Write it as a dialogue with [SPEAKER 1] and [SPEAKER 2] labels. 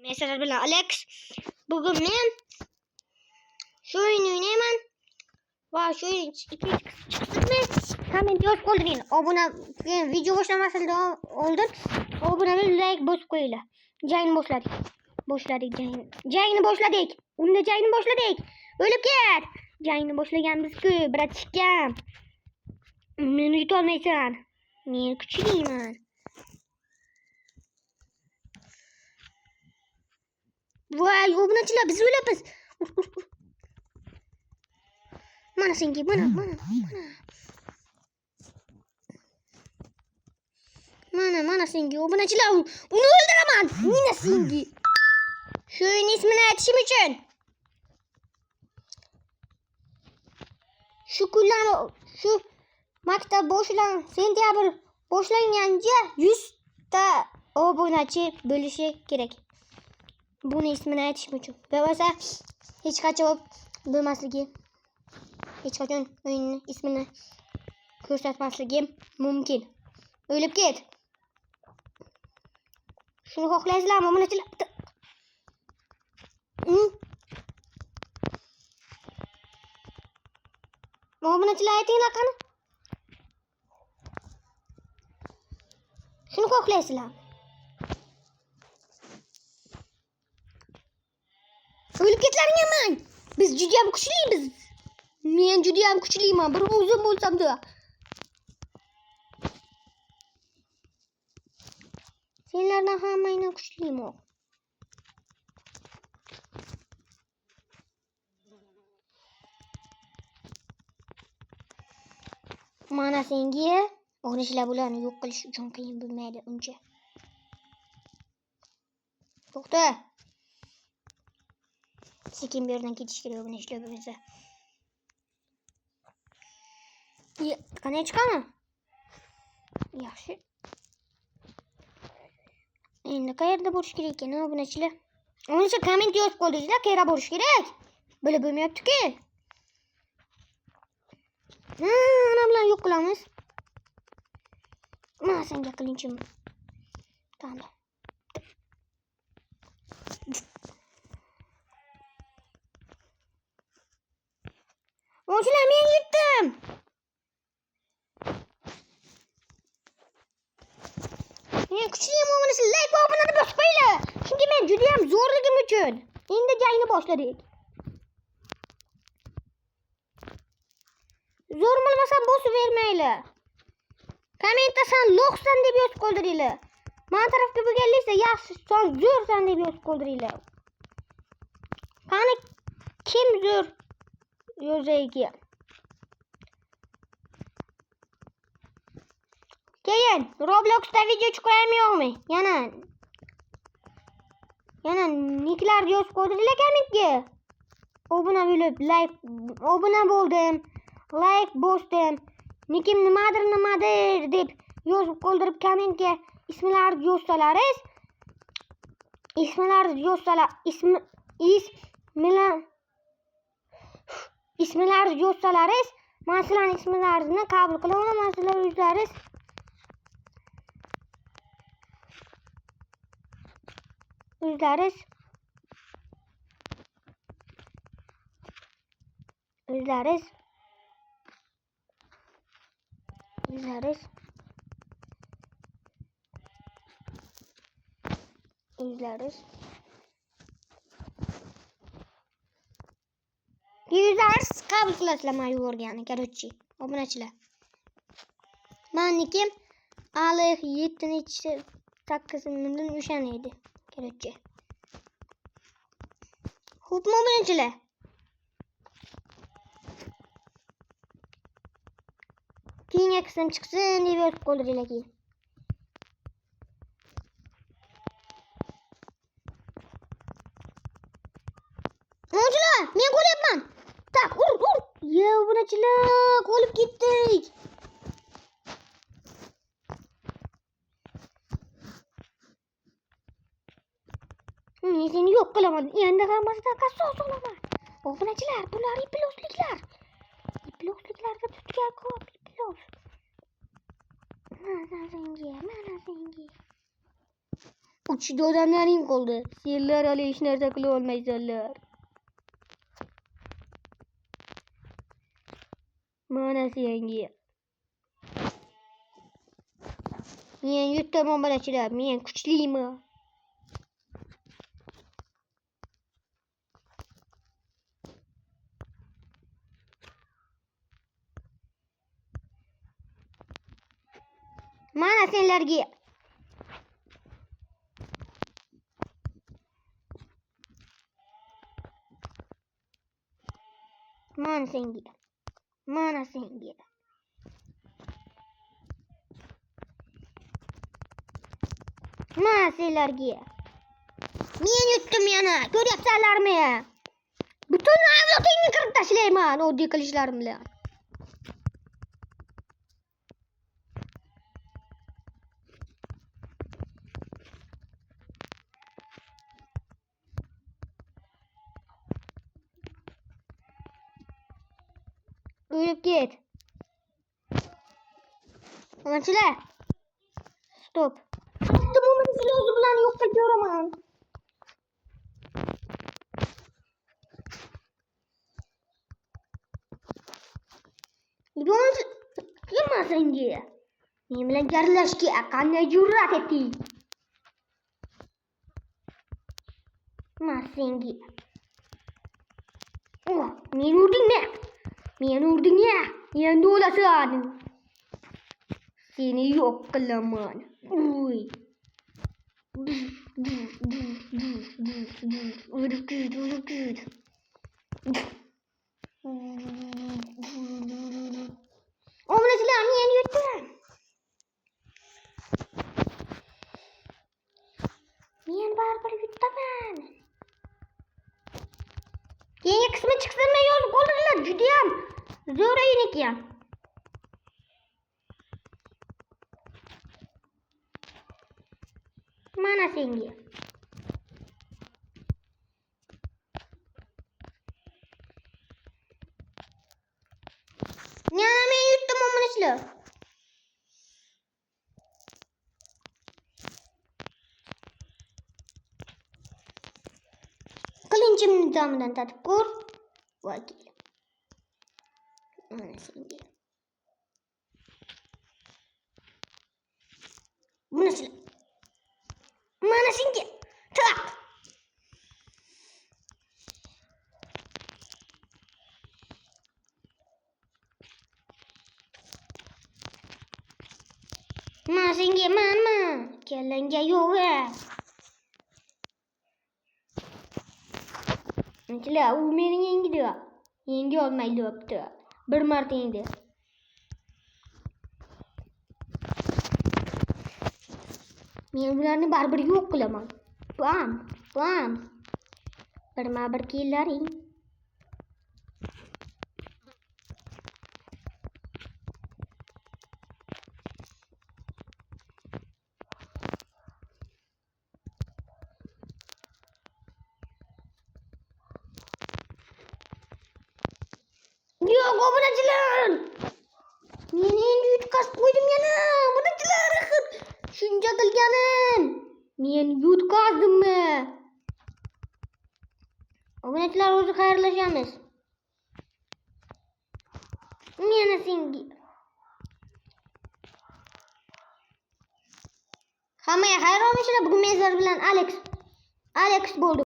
[SPEAKER 1] Mesela bilen Alex. Bugün men şu oyunu oynayman. Va şu oyun çıksın mı? Hemen yoz qo'ldiring. Obuna video boshlamasdan oldin. Obuna like bosib qo'yinglar. Jangni boshladik. Jangni boshladik. Unda jangni boshladik. O'lib ket. Jangni boshlaganmiz-ku, bratishkam. Meni yutolmaysan. Men kuchliman. Voy, obunachilar biz o'lamiz. Mana senga, mana. Mana senga obunachilar. Uni o'ldiraman. Mina senga. Shu ismini aytishim uchun. Shu maktab sentyabr boshlanganda 100 ta obunachi bo'lishi kerak. Buni ismini aytishim uchun. Bo'lmasa hech qachon bo'lmasligi, hech qachon o'yinni ismini ko'rsatmasligim mumkin. O'lib ket. Shuni xohlaysizlarmi, obunachilar? Obunachilar aytinglar qani? Shuni xohlaysizlarmi? O'lib ketlaringman. Biz juda ham kuchlimiz. Men juda ham kuchliman. Bir o'zim bo'lsam-da. Senlardan hammangdan kuchliman. Mana senga o'g'rishlar bularni yo'q qilish uchun qiyin bo'lmaydi uncha. To'xta. Sekin bu yerdan ketish kerak buni ishlab bo'lsa. Qanday chiqaman? Yaxshi. Endi qayerda bo'lish kerak ekan obunachilar? O'ncha komment yozib qo'ydingizlar, qayerga borish kerak? Bilib bo'lmayapti-ku. Ana bilan yo'q qilamiz. Mana senga qilinchim. Tamam. O'shalar men yutdim. Men kuchliman, o'g'lisi like va obunani bosib qo'yinglar. Chunki men juda ham zo'rligim uchun. Endi jangni boshladik. Zo'r bo'lmasa bosib bermaylar. Kommentda sen lo'qsan deb yozib qoldiringlar. Men tarafga bo'lganliksa yaxshi, sen zo'rsan deb yozib qoldiringlar. Qani kim zo'r yozayki? Keyin Robloxda video chiqaryapmi yo'qmi? Yana niklar yozib qoldiringlar kommentga. Obuna bo'lib, obuna bo'ldim. Like bosdim. Nikim nimadir deb yozib qoldirib kommentga ismlaringizni yozsalaringiz, men sizlarning ismlaringizni qabul qilaman. Men sizlar o'zlariz qabul qilasizlar men yuborganini, короче, obunachilar. Menikim Alih 7-8-dan o'shan edi, короче. Xo'pmi obunachilar? Keyin yaksin chiqsin deb yozib qoldiringlar keyin. Obunachilar, men qo'lyapman. Tak, ur. Ye, obunachilar, qolib ketdik. Men seni yo'q qilaman. Endi hammasidan qasos olaman. Obunachilar, bular iplosliklar. Iplosliklarga tutgan ko'p Mana senga. Uchta odamlaring qoldi. Senlar hali hech narsa qila olmaysanlar. Mana senga. Men yutaman bolachilar. Men kuchliman. Mana senlarga. Mana senga. Mana senga. Mana senlarga. Men yutdim yana. Ko'ryapsanlarmi? Butun avlodingni qirib tashlayman oddiy qilichlarim bilan. O'lib ket. Omonchilar. Stop. Hatto mo'min silozi bilan yo'q qilib yo'raman. Yonz kimma senga? Men bilan jarlashga qanday jur'at etding? Mas senga. Oh, men urdingmi? Men urdingmi? Endi o'lasan. Seni yo'q qilaman. Uy. O'lib ket, o'lib ket. Omonchilar, men yutdim. Men baribir yutaman. Keyingi qismi chiqsinmi yozib qoldiringlar. Judayam zo'r o'yin ekan. Mana senga. Yana men yutdim omonchilar. Qilinchim nizomidan tatib ko'r. Vakil. Mana senga. Omonchilar. Mana senga. Tak. Mana senga mana. Kellanga yo'q. Omonchilar, u meni yengdi. Yenga olmaydi bo'pti. Bir marta yengdi. Men ularni baribir yo'q qilaman. Bam, bam. Birma-bir kellaring. Yo'q, obunachilar. Men endi yutqazib qo'ydim yana. Obunachilar, shuncha qilganim. Men yutqazdimmi? Obunachilar, o'zi xayrlashamiz. Meni senga. Hammaga xayr olmishlar. Bugun men sizlar bilan Alex bo'ldi.